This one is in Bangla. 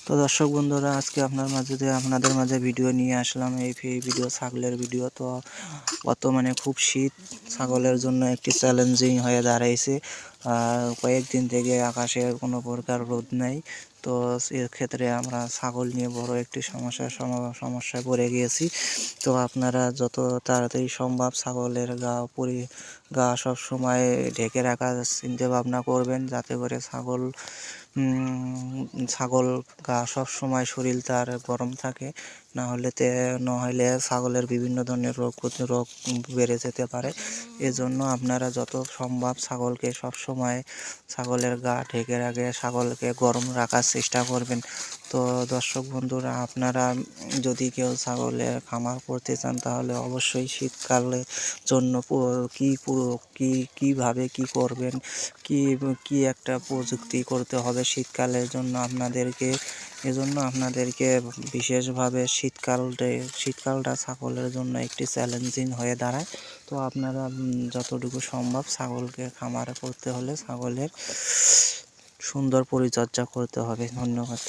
তো দর্শক বন্ধুরা, আজকে আপনাদের মাঝে ভিডিও নিয়ে আসলাম। এই ভিডিও ছাগলের ভিডিও। তো বর্তমানে খুব শীত, ছাগলের জন্য একটি চ্যালেঞ্জিং হয়ে দাঁড়াইছে। কয়েকদিন থেকে আকাশে কোনো প্রকার রোদ নেই। তো এক্ষেত্রে আমরা ছাগল নিয়ে বড় একটি সমস্যায় পড়ে গিয়েছি। তো আপনারা যত তাড়াতাড়ি সম্ভব ছাগলের গা সব সময় ঢেকে রাখার চিন্তা ভাবনা করবেন, যাতে করে ছাগল গা সব সময় শরীর তার গরম থাকে। না হলে ছাগলের বিভিন্ন ধরনের রোগ বেড়ে যেতে পারে। এজন্য আপনারা যত সম্ভব ছাগলকে সব সময় ছাগলের গা ঢেকে রাখে ছাগলকে গরম রাখার চেষ্টা করবেন। তো দর্শক বন্ধুরা, আপনারা যদি কেউ ছাগলের খামার করতে চান, তাহলে অবশ্যই শীতকালের জন্য কিভাবে কি করবেন, কি একটা প্রযুক্তি করতে হবে শীতকালের জন্য আপনাদেরকে বিশেষভাবে শীতকালটা ছাগলের জন্য একটি চ্যালেঞ্জিং হয়ে দাঁড়ায়। তো আপনারা যতটুকু সম্ভব ছাগলকে খামার করতে হলে ছাগলের সুন্দর পরিচর্যা করতে হবে। ধন্যবাদ।